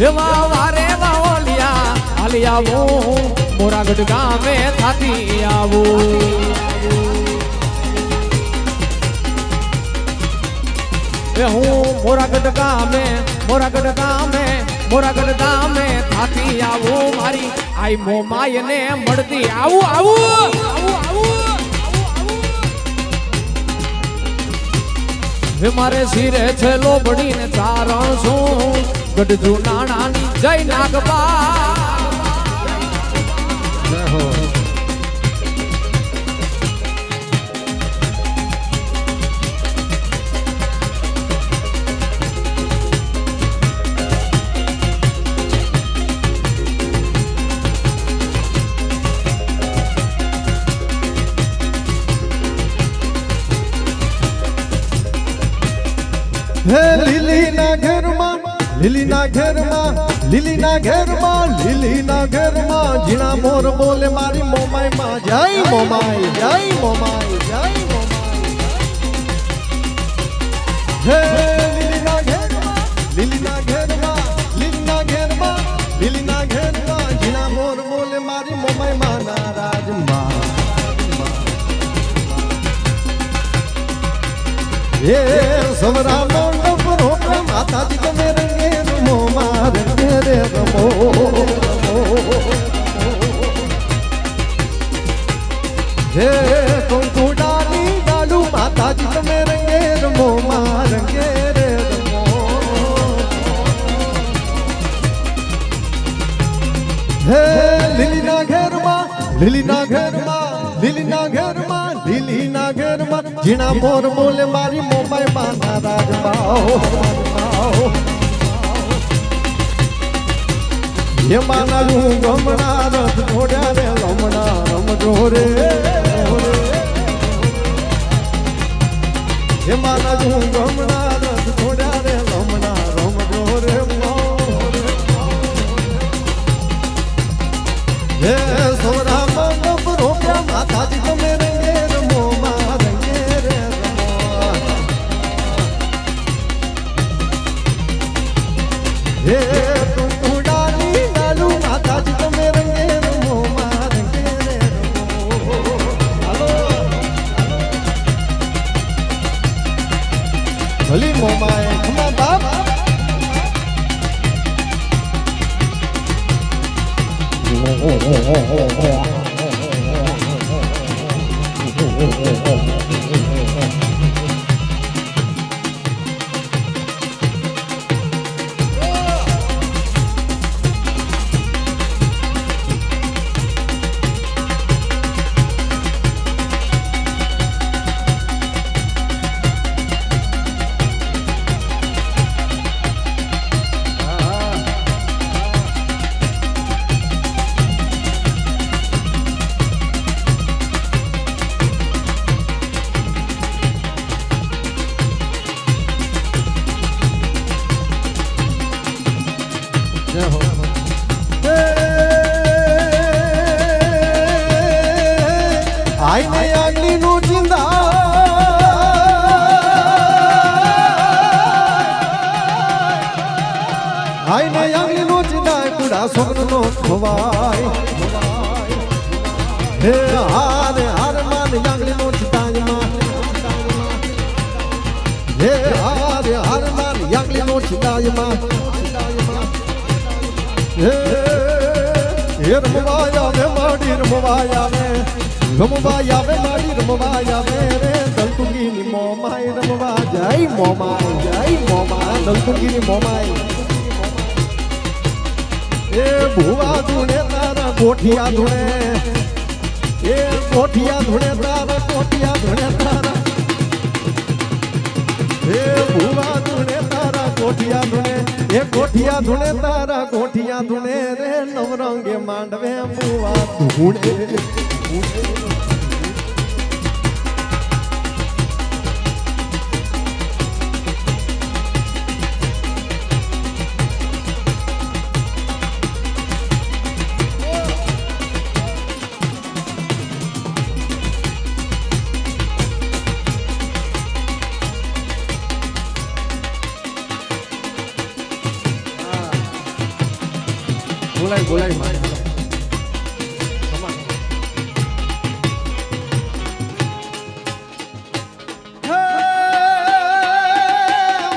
એવા વારે વાવલિયા હાલી આવું મોરાગઢ ગામે થાતી આવું હું મોરાગઢ ગામે થાતી આવું મારી આઈ મોમાય ને મળતી આવું આવું હે મારે શિરે છે લોબડીને ચારણ છું ગઢજુ નાણાની જય નાગબા હે લીલીના ઘેરમાં જીણા મોર બોલે મારી મોમાઈ માં જય મોમાઈ જય મોમાઈ જય મોમાઈ હે લીલીના ઘેરમાં જીણા મોર બોલે મારી મોમાઈ માં નારાજ માં એ સવરા મંડપ રોપે માતાજી તમે રંગે રમો માં રંગે રે રમો હે કંકુડાની ડાલુ માતાજી તમે રંગે રમો માં રંગે રે રમો હે લીલીના ઘેરમાં જીણા મોર બોલે મારી મોમાઈ માના રાજબાઓ હે માના હું ગમણા રથ ઘોડ્યા રે રમણા રમજો રે હે માના હું ગમણા રથ ઘોડ્યા રે રમણા રમજો રે હે સોરા મંડપ રોપ્યા માતાજી તમે રંગે રમો માં રંગે રે રમો હે ટુકડાની ડાલુ માતાજી તમે રંગે રમો માં રંગે રે રમો હાલો ભલી મોમાએ ખમા બાપ આઈને આગલી નું જિંદા આઈને આગલી નું જિંદા કુડા સોગન નો ખવાય હે હારે હાર માન આગલી નું જિંદા માં હે હારે હાર માન આગલી નું જિંદા માં હે રમવાયા વે માડી રમવાયા વે રમવાયા વે માડી રમવાયા વે રે દલતુંગીની મોમાઈ રમવા જય મોમા દલતુંગીની મોમાઈ એ ભુવા ધૂણે તારા કોઠિયા ધૂણે એ કોઠિયા ધૂણે તારા કોઠિયા ધૂણે તારા એ ભુવા ધૂણે તારા કોઠિયા ધૂણે એ કોઠિયા ધૂણે તારા કોઠિયા ધૂણે રે નવરંગે માંડવે ભુવા ધૂણે બોલાય બોલાય મારી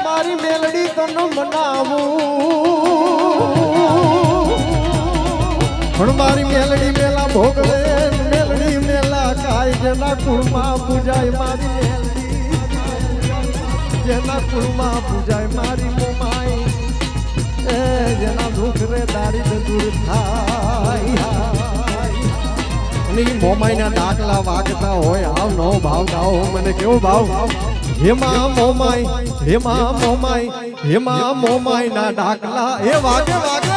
મારી મેલડી તને મનાવું પણ મારી મેલડી મેલા ભોગવે મેલડી મેલા કાય જેના કુળમાં પૂજાય મારી મેલડી જેના કુળમાં પૂજાય મારી મોમાઈ એ જેના દુઃખ રે દારિદ્ર દૂર થાય અને મોમાઈના ડાકલા વાગતા હોય આવ નો ભાવ ગાઓ મને કેવો ભાવ હેમા મોમાઈ હેમા મોમાઈ ના ડાકલા એ વાગે વાગે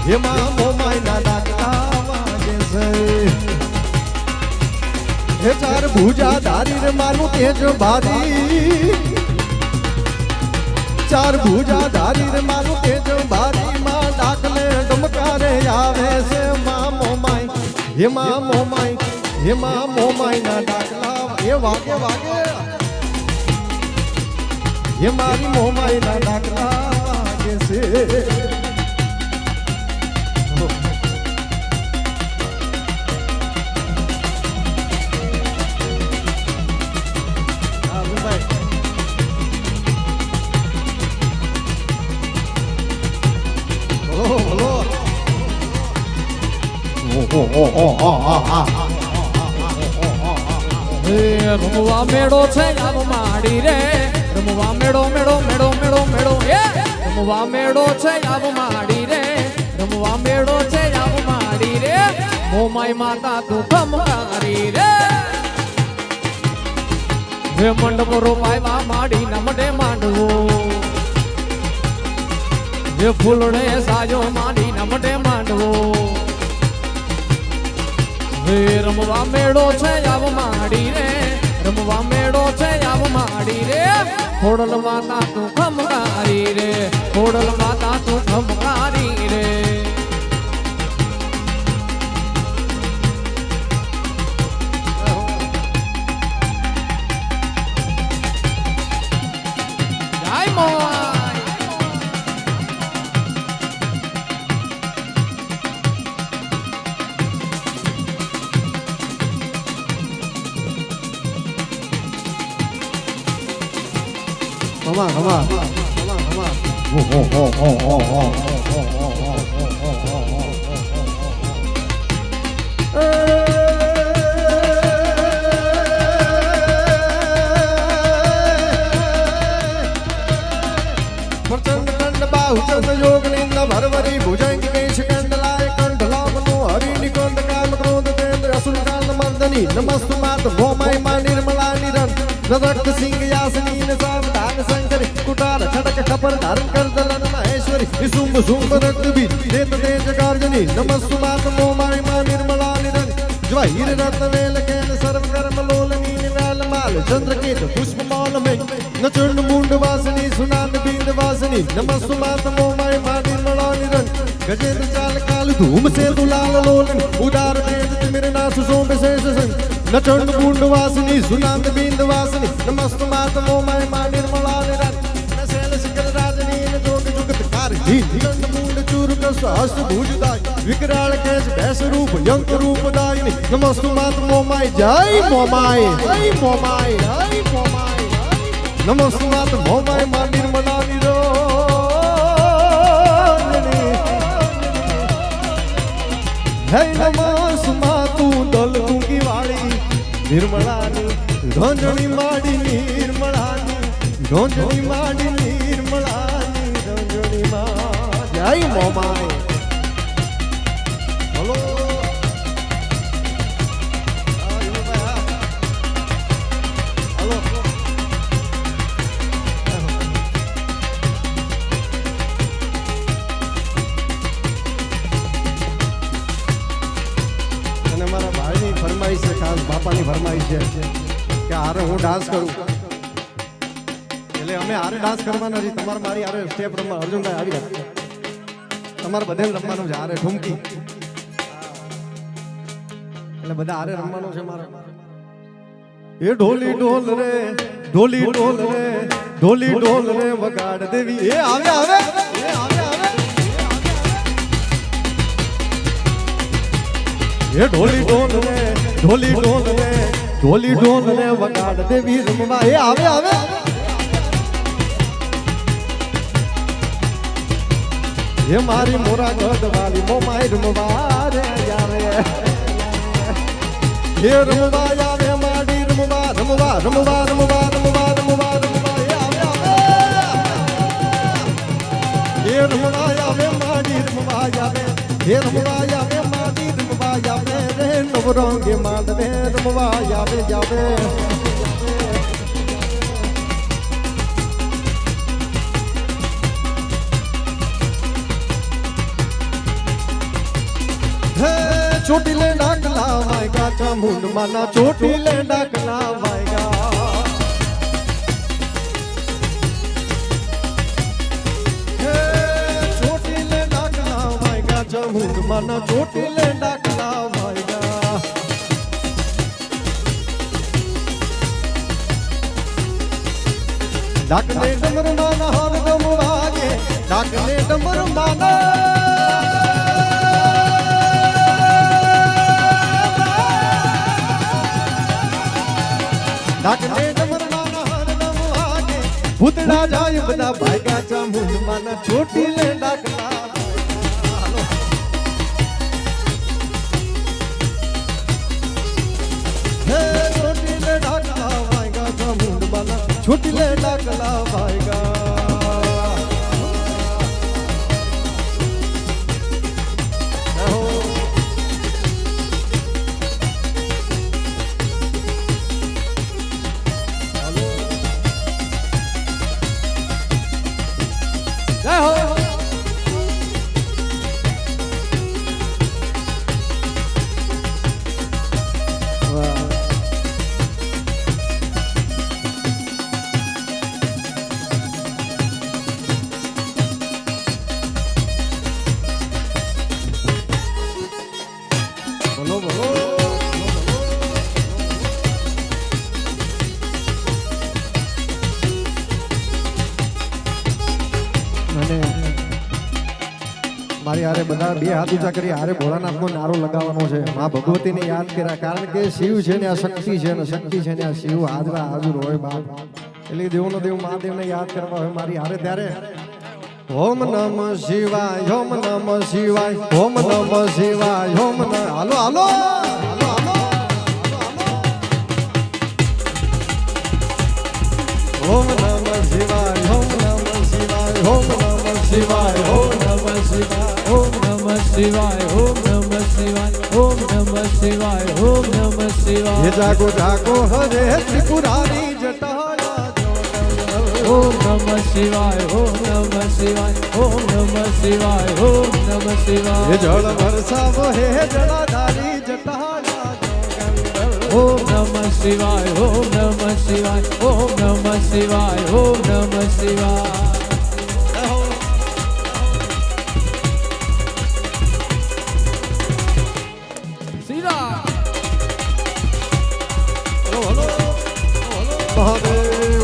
હેમા મોમાઈ ના ડાકલા વાગે છે હે ચાર ભુજા ધારી રે માનું તેજ ભારી ચાર ભુજા ધારી રે માનું તેજ ભારી માં ડાકલે ડમકારે આવે છે મા મોમાઈ હેમા મોમાઈ ના ડાકલા એ વાગે વાગે હે મારી મોમાઈ ના ડાકલા વાગે છે રમવા મેળો છે આવ માડી રે રમવા મેળો મેળો મેળો મેળો મેળો એ રમવા મેળો છે આવ માડી રે રમવા મેળો છે આવ માડી રે મોમાઈ માતા તું ખમકારી રે હે મંડપ રોપાયવા માડી નમડે માંડવો હે ફૂલડે સાજો માડી નમડે માંડવો હે રમવા મેળો છે આવ માડી રે રમવા મેળો છે આવ માડી રે ખોડલ માતા તું ખમકારી રે ખોડલ માતા તું ખમકારી રે જય મોમાઈ હમા પ્રચંડ કંડ બાહુ ચંદ યોગ નિંદ ભરવરી ભુજંગ કેશ કંડલાય કંડલામનો હરિ નિકંદ કામ ક્રોધ તેન્દ્ર અસુર કાંડ મર્દની નમસ્તુ માત ભોમાય મા નિર્મલા નિરંત રક્ત સિંહ યાસની ને સાવધાન શંકરી કુટાર ખડક ખપર ધારણ કર દલન મહેશ્વરી વિશુંભ શુંભ રક્ત બી દેત તેજ કાર્જની નમસ્તુ માત મોમાય મા નિર્મલા નિરંત જ્વાહીર રત્ન વેલ કેન સર્વ કર્મ લોલની નિવાલ માલ ચંદ્રકેત પુષ્પ મૌલ મે નચંડ મુંડ વાસની સુનાન બિંદ વાસની નમસ્તુ માત મોમાય મા નિર્મલા નિરંત ગજેન્દ્ર ચાલ કાલ ધૂમ से दुलाल लोलन उदार तेज तिमिर नाथ सोम विशेष संग नचंड मुंड वासनी सुनांद बिंद वासनी नमस्त मात मोमाय मा निर्मला निरंत नशैल शिखर राजनी जोग जुगत कारही निगंड मुंड चूर कस हस्त भुजदाय विकराल केश भैस रूप यंक रूप दायिनी नमस्त मात मोमाय जय मोमाय जय मोमाय जय मोमाय नमस्त मात मोमाय मा निर्मला निरंजनी હે નમસ માં તું દલ ઊંઘી વાળી નિર્મળાની રોંજણી માડી નિર્મળાની રોંજણી માડી નિર્મળાની રોંજણી માં જય મોમાય હલો હલો મારા ભાઈની ફરમાઈશ છે ખાસ બાપાની ફરમાઈશ છે કે હારે હું ડાન્સ કરું એટલે અમે હારે ડાન્સ કરવાના છે તમારે મારી હારે સ્ટેપ રમવા અર્જુનભાઈ આવી ગયા તમારે બધે રમવાનું છે હારે ઠુમકી એટલે બધા હારે રમવાનું છે મારે એ ઢોલી ઢોલ રે ઢોલી ઢોલ રે ઢોલી ઢોલ ને વગાડ દેવી એ આવે આવે એ આવે આવે એ ઢોલી ઢોલ ને વગાડ દેવી રમવા એ આવે આવે એ મારી મોરા ગઢ વાલી મોમાઈ રમવા રે યારે એ રમવા આવે માડી રમવા રમવા રમવા રમવા રમવા રમવા રમવા એ આવે આવે એ રમવા આવે માડી રમવા આવે એ રમવા આવે માડી રમવા આવે રે નવરંગે માંડવે રમવા આવે આવે ચોટીલે ડાકલા વાયગા ચામુંડ માના ચોટીલે ડાકલા વાયગા ચોટીલે ડાકલા વાયગા ચામુંડ માના ચોટીલે ડાકલા વાયગા ડાકને ડમર માના હાર ગમ વાગે ડાકને ડમર માના ડાકને ડમરમાના હરદમ વાગે ભૂતડા જાય બધા ભાગ્યા ચામુંડ માના ચોટીલે ડાકલા હે ચોટીલે ડાકલા વાગ્યા ચામુંડ માના ચોટીલે ડાકલા વાગ્યા જય હો બોલો બોલો અને મારી હારે બધા બે હાથ ઊંચા કરી હારે ભોળાનાથનો નારો લગાવવાનો છે મા ભગવતીને યાદ કર્યા કારણ કે શિવ છે ને આ શક્તિ છે ને શક્તિ છે ને આ શિવ હાજરા હાજર હોય બાપ એટલે દેવનો દેવ મહાદેવને યાદ કરવા હોય મારી હારે ત્યારે ઓમ નમ શિવાય ઓમ નમ શિવાય ઓમ નમ શિવાય ઓમ નમ હાલો હાલો હાલો હાલો ઓમ નમ શિવાય ઓમ નમ શિવાય ઓમ નમ શિવાય ઓમ નમ શિવાય ઓમ નમઃ શિવાય ઓમ નમઃ શિવાય ઓમ નમઃ શિવાય ઓમ નમઃ શિવાય ये जागो जागो हरे त्रिपुरारी जटाया ઓમ નમઃ શિવાય ઓમ નમઃ શિવાય ઓમ નમઃ શિવાય ઓમ નમઃ ये શિવાય जल वर्षा हे जलाधारी जटाया ઓમ નમઃ શિવાય ઓમ નમઃ શિવાય ઓમ નમઃ શિવાય ઓમ નમઃ શિવાય महादेव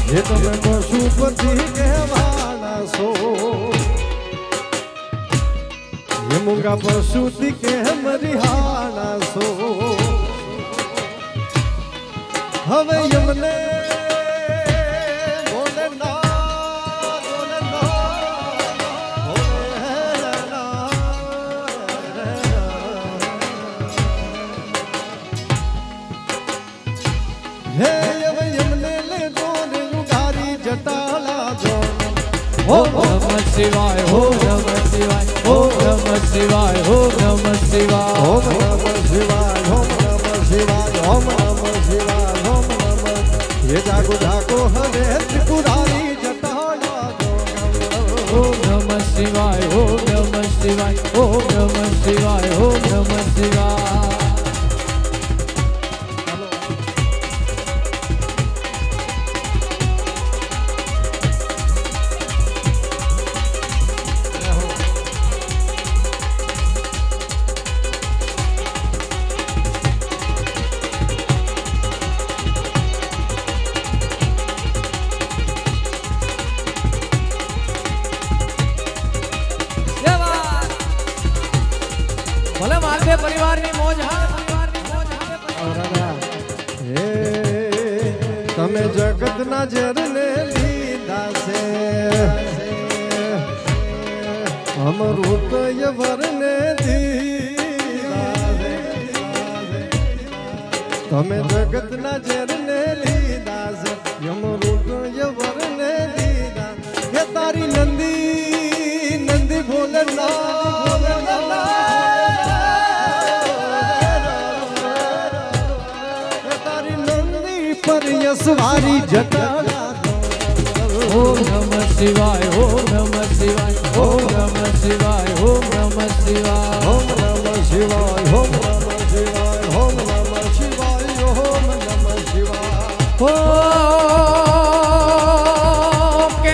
ये તમે પશુપતિ કહેવાના છો ये મૂંગા પશુતિ કેમ રિહાણા છો હવે યમને બોલે ના બોલે હે હવે યમને લે જોને ઉગારી જટાલા જો ઓમ નમઃ શિવાય ઓમ નમઃ શિવાય ઓમ નમઃ શિવાય ઓમ નમઃ શિવાય ઓમ નમઃ શિવાય ઓમ નમઃ શિવાય ઓમ નમઃ શિવાય ઓમ નમઃ ये जागो जागो हरे त्रिपुरारी जटाया ઓમ નમઃ શિવાય ઓમ નમઃ શિવાય ઓમ નમઃ શિવાય ઓમ નમઃ શિવાય પરિવારની મોજ હાલે, પરિવારની મોજ હાલે, પરિવારની હે તમે જગતના ઝેરને લીધા છે અમૃતય વરને દીધા છે તમે જગતના ઝેરને લીધા છે અમૃતય વરને દીધા હે તારી નંદી નંદી તારી નંદી પર યશવારી જટા ઓમ નમઃ શિવાય, ઓમ નમઃ શિવાય, ઓમ નમઃ શિવાય, ઓમ નમઃ શિવાય. ઓમ નમઃ શિવાય ઓમ નમઃ શિવાય ઓમ નમઃ શિવાય ઓમ નમઃ શિવાય ઓમ કે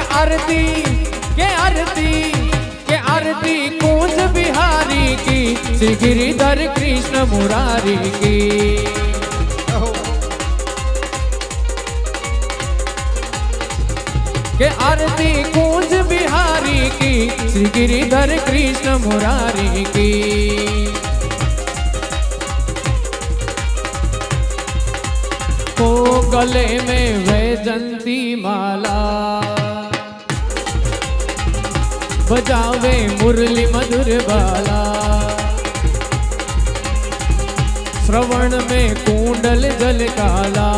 આરતી કુંજ બિહારી કી, શ્રી गिरिधर कृष्ण मुरारी की. के आरती कूंज बिहारी की, श्री गिरिधर कृष्ण मुरारी की. ओ गले में वैजंती माला, बजावे मुरली मधुर बाला. श्रवण में कुंडल जल काला,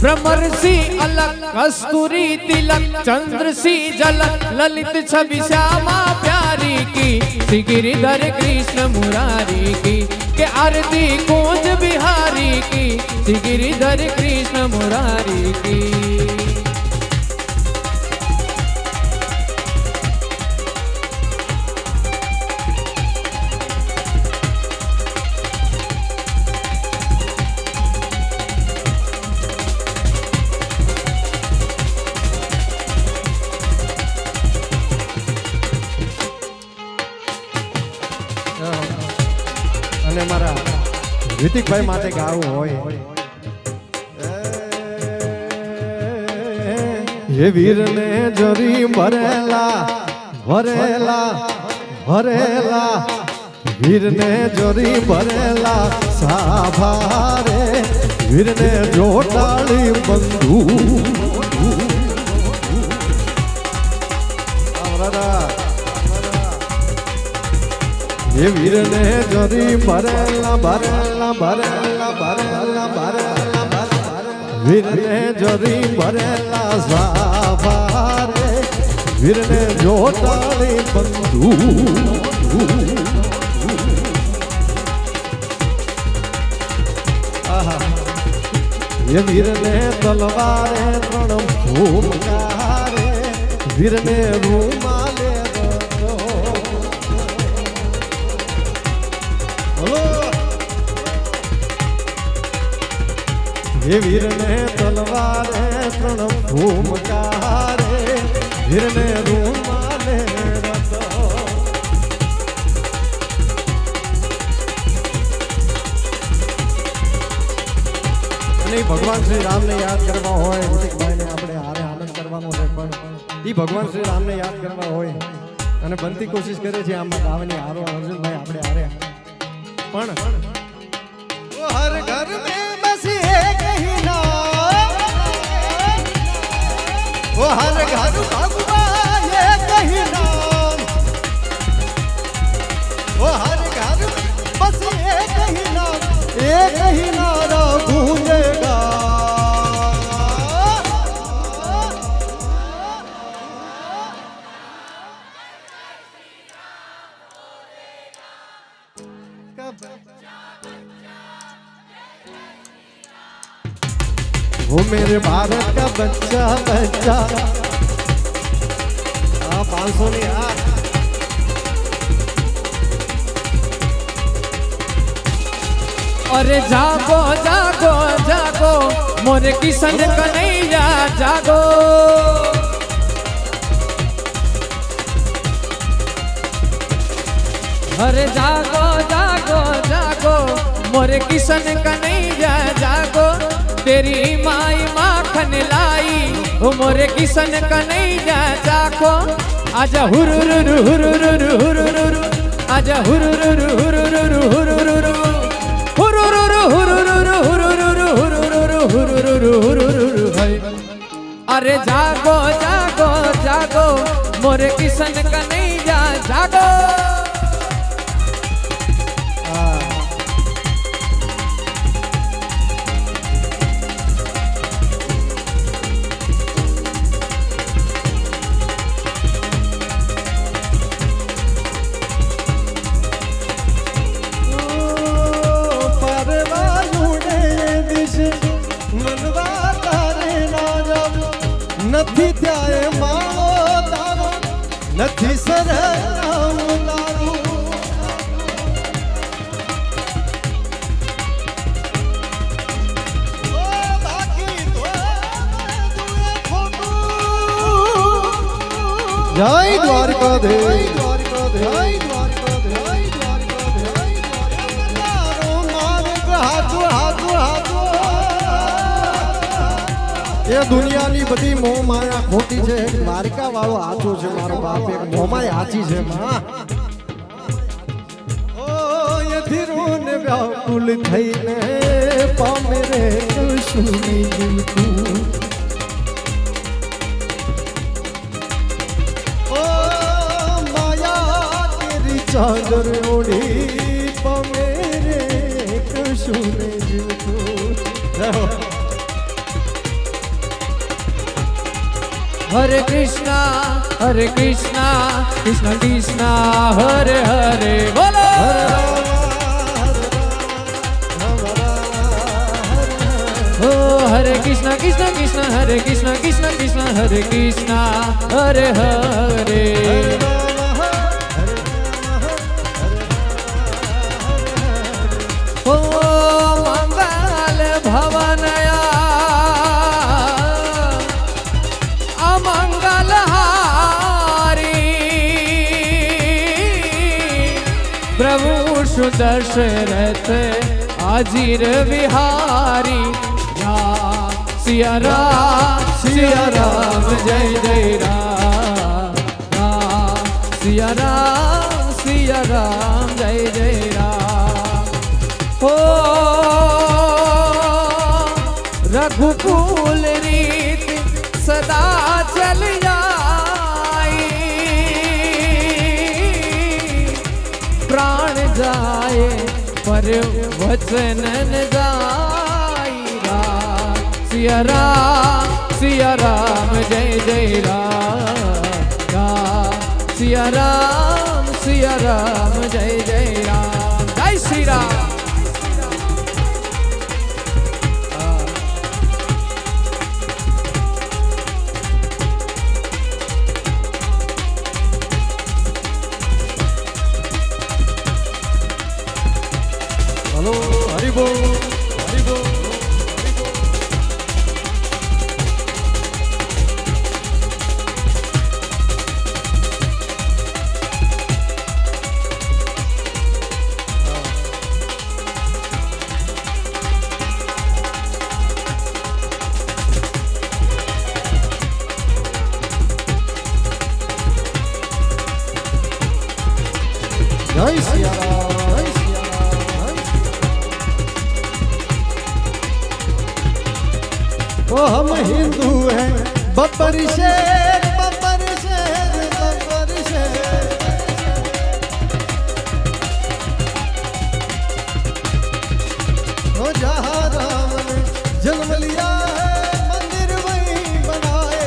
भ्रमरसी अलग कस्तूरी तिलक, चंद्रसी झलक ललित छवि श्यामा प्यारी की, श्री गिरिधर कृष्ण मुरारी की. के आरती कूंज बिहारी की, श्री गिरिधर कृष्ण मुरारी की. અને મારા ઋતિકભાઈ માટે ગાવું હોય એ વીરને જરી ભરેલા ભરેલા ભરેલા વીરને જરી ભરેલા સાભારે વીરને જોટાળી બંધુ ये वीरने जरी भरेला भरेला भरेला भरेला भरेला वीरने जरी भरेला साभारे वीरने जोटाली बंधु ये वीरने तलवारे तरण भूमकारे वीरने रूमाले ये वीरने तलवारे तरण भूमकारे वीरने रूमाले रतो અને ભગવાન શ્રી રામને યાદ કરવા હોય ઋતિકભાઈને આપણે હારે આનંદ કરવાનો છે પણ એ ભગવાન શ્રી રામને યાદ કરવા હોય અને બનતી કોશિશ કરે છે આમાં ગાવાની હારો અર્જુનભાઈ આપણે હારે પણ હર ઘર મે वो हर घर भगवान ये कही नाम वो हर घर बस ये कही नारा गूंजेगा वो मेरे भारत का बच्चा बच्चा 500 ની આ अरे जागो जागो जागो मोरे किशन कन्हैया जागो. अरे जागो जागो जागो मोरे किशन कन्हैया जागो. तेरी माई माखन लाई ओ मोरे किशन कन्हैया जागो. आजा हुरुरुरु हुरुरुरु हुरुरुरु आजा हुरुरुरु हुरुरुरु हुरुरुरु हुरुरुरु हुरुरुरु हुरुरुरु हुरुरुरु हुरुरुरु हुरुरुरु हाय अरे जागो जागो जागो मोरे किशन कन्हैया जागो નથી ત્યારે માળો તારો નથી સરનામ તારું બાકી તો જય દ્વારકાધીશ જય દ્વારકાધીશ તારો માર્ગ હાથો હાથો હાથો એ દુનિયાની બધી મોહ માયા ખોટી છે દ્વારકા વાળો હાચો છે મારો બાપ એક મોમાય હાચી છે માં ઓ એ ધીરોને વ્યાકુલ થઈને પામે રે કુશુની દિલકુ ઓ માયા તેરી ચાદર ઓઢી પામે રે કુશુની દિલકુ हरे कृष्णा कृष्ण कृष्णा हरे हरे बोलो ओ हरे कृष्णा कृष्ण कृष्ण हरे कृष्णा कृष्ण कृष्ण हरे कृष्णा हरे हरे ओ मंगल भवनया प्रभु सुदर्शरथ आजीर विहारी सिया राम जय जय राम सिया राम जय जय राम हो रघुकुल रीत सदा चल जाई प्राण जाए पर वचन न जाई सिया राम जय जय राम सिया राम जय जय राम जय श्री राम हेलो हरि बोल हरि बोल जय सिया राम जय सिया राम ओ हम हिंदू हैं बब्बर शेर बब्बर शेर बब्बर शेर ओ जहाँ राम ने जन्म लिया है मंदिर वहीं बनाए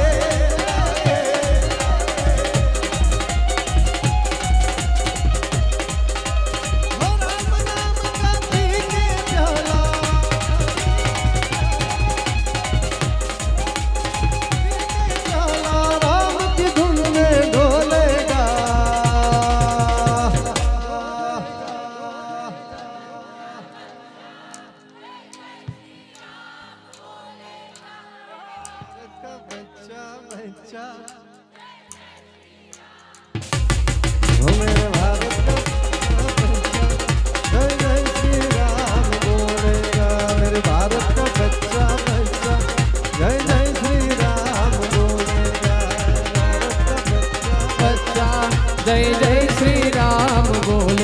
जय जय श्री राम बोल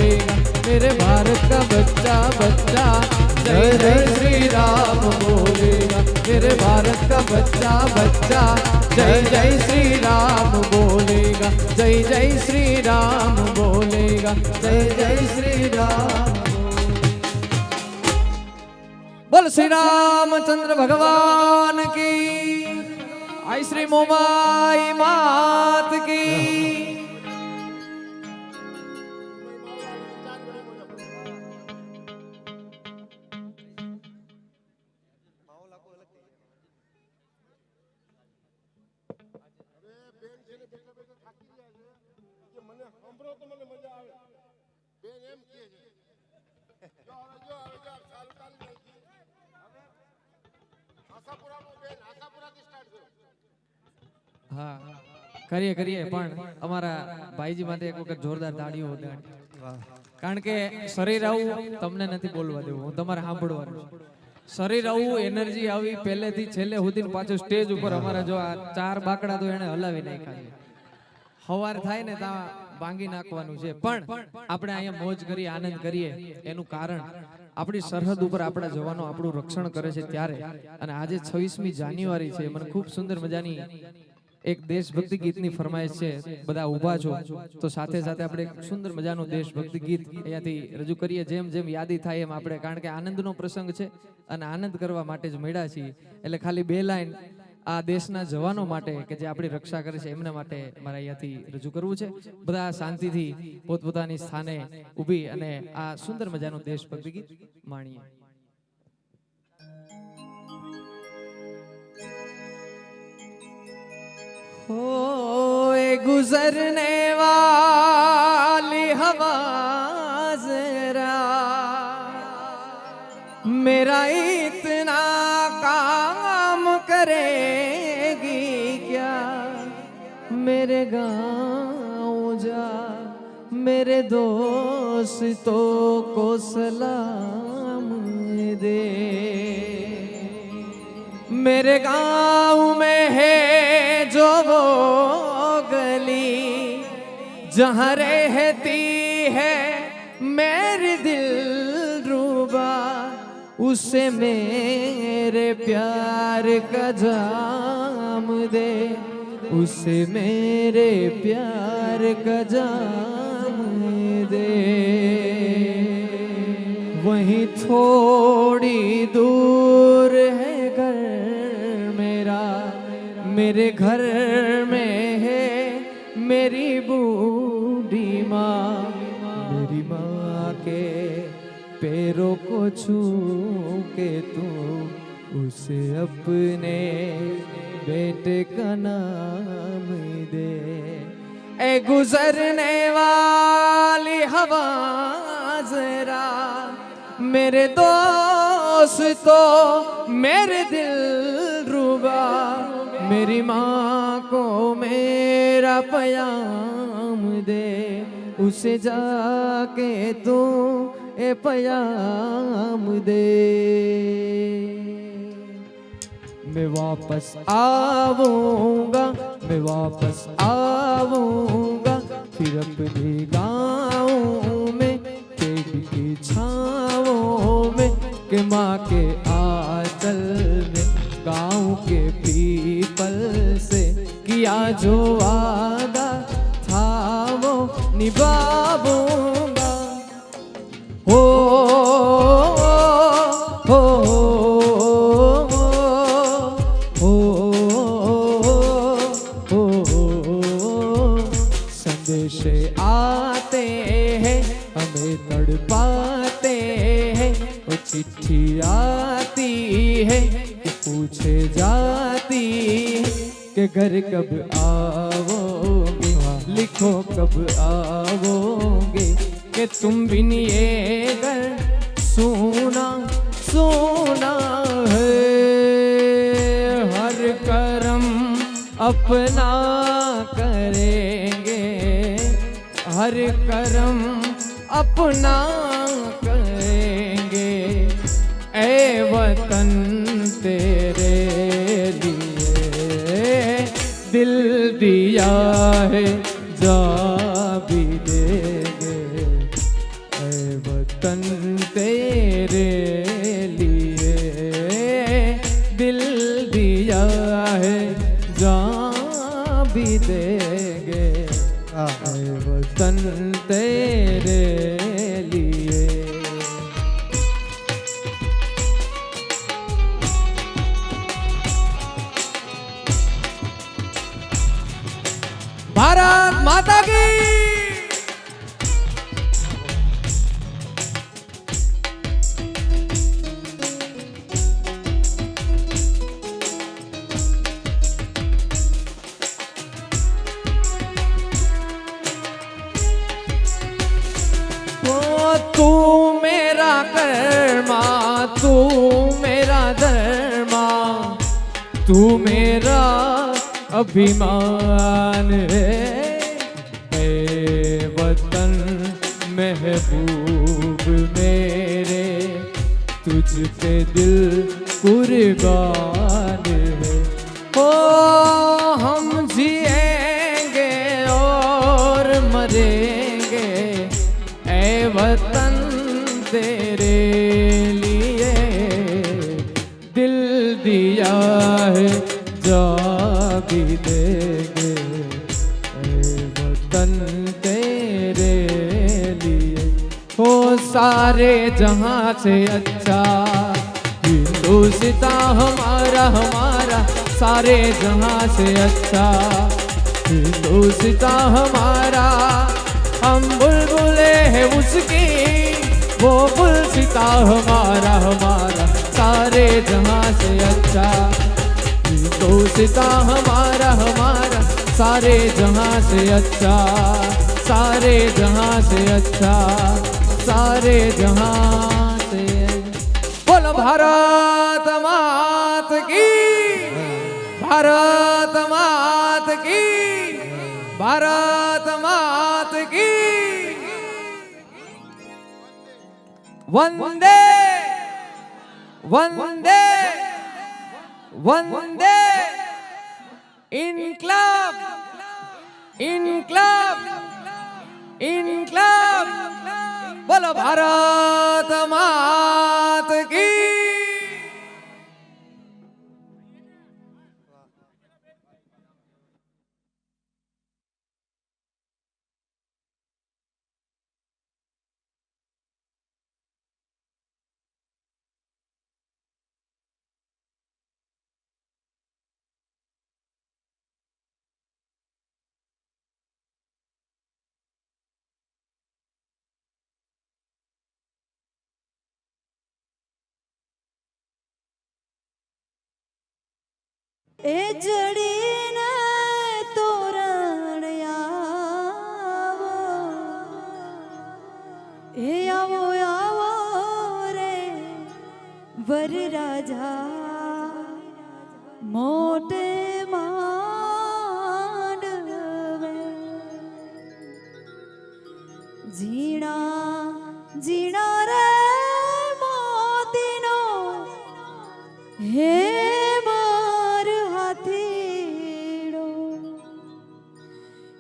बच्चा बच्चा जय जय श्री राम बोलेगा मेरे भारत का बच्चा बच्चा जय जय श्री राम बोलेगा जय जय श्री राम बोलेगा जय जय श्री राम बोल श्री रामचंद्र भगवान की आई श्री मोमाई मात की हाँ કરીએ કરીએ પણ અમારા ભાઈજી માટે એક વખત જોરદાર તાળીઓ વગાડો કારણ કે શરીર આવું તમને નથી બોલવા દેવું હું તમારે સાંભળવાનું શરીર આવું એનર્જી આવી પહેલેથી છેલ્લે સુધી પાછું સ્ટેજ ઉપર અમારા જો આ ચાર બાકડા તો એને હલાવી નાખ્યા છે હવાર થાય ને ત્યાં ભાંગી નાખવાનું છે પણ આપણે અહીંયા મોજ કરી આનંદ કરીએ એનું કારણ આપણી સરહદ ઉપર આપણા જવાનો આપણું રક્ષણ કરે છે ત્યારે અને આજે 26મી જાન્યુઆરી છે મને ખૂબ સુંદર મજાની એક દેશભક્તિ ગીતની ફરમાઈશ છે બધા ઊભા છો તો સાથે સાથે આપણે એક સુંદર મજાનું દેશભક્તિ ગીત અહીંયાથી રજૂ કરીએ જેમ જેમ યાદી થાય એમ આપણે કારણ કે આનંદનો પ્રસંગ છે અને આનંદ કરવા માટે જ મળ્યા છીએ એટલે ખાલી બે લાઈન આ દેશના જવાનો માટે કે જે આપણી રક્ષા કરે છે એમના માટે મારે અહીંયાથી રજૂ કરવું છે બધા શાંતિથી પોતપોતાની સ્થાને ઊભી અને આ સુંદર મજાનું દેશભક્તિ ગીત માણીએ हो गुजरने वाली हवा जरा मेरा इतना काम करेगी क्या मेरे गाँव जा मेरे दोस्तों को सलाम दे मेरे गाँव में है जो वो गली जहाँ रहती है मेरी दिलरुबा उसे मेरे प्यार का जाम दे उसे मेरे प्यार का जाम दे वहीं थोड़ी दूर है घर मेरा मेरे घर में है मेरी बूढ़ी माँ मेरी माँ के पैरों को छू के तू उसे अपने बेटे का नाम दे ए गुजरने वाली हवा जरा मेरे दोस्तों मेरे दिलरुबा मेरी माँ को मेरा पयाम दे उसे जाके तू ए पयाम दे मैं वापस आऊंगा मैं वापस आऊंगा फिर अपने गाँव में पेड़ की छाँवों में के माँ के आंचल में गाँव के पीपल से किया जो वादा था वो निभाऊंगा हो हो संदेशे आते हैं हमें तड़पाते हैं वो चिट्ठी आती है पूछे जाती है कि घर कब आओगे लिखो कब आओगे कि तुम बिन ये घर सोना सोना है हर कर्म अपना करेंगे हर कर्म अपना करेंगे ए वतन तेरे लिए दिल दिया है जा भी देंगे ए वतन तेरे लिए दिल दिया है, जान भी देंगे ऐ वतन तेरे लिए। भारत माता की। तू मेरा कर्मा, तू मेरा धर्मा, तू मेरा अभिमान है वतन महबूब मेरे, तुझ पे दिल कुर्बान है। ओ हम जिएंगे और मरेंगे ऐ वतन तेरे लिए, दिल दिया है जा भी देंगे ऐ वतन तेरे लिए। हो सारे जहां से अच्छा हिंदुस्तां हमारा, हमारा सारे जहां से अच्छा हिंदुस्तां हमारा। हम बुलबुले हैं उसकी, वो गुलसिता हमारा, हमारा सारे जहां से अच्छा हिंदुस्तां हमारा, हमारा सारे जहां से अच्छा, सारे जहां से अच्छा, सारे जहां से। बोलो भारत मात की, भारत मात की, भारत मात की। वंदे वंदे वंदे इनकलाब, इनकलाब, इनकलाब। बोलो भारत मात की। એ જડીને તોરણ આવો, એ આવો આવો રે વરરાજા, મોટે માંડવે ઝીણા ઝીણા રે મોતીનો હે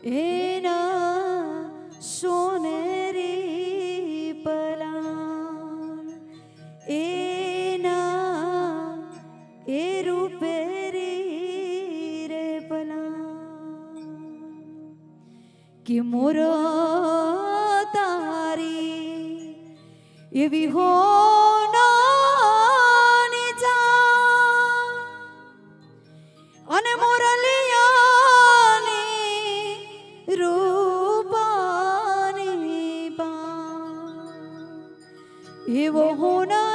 એના સોનેરી પલાણ, એના એ રૂપેરી રે પલાણ, કે મોરો તારી એવી હોનાની જા અને મોરલિયા રૂપાની બા એવો હોના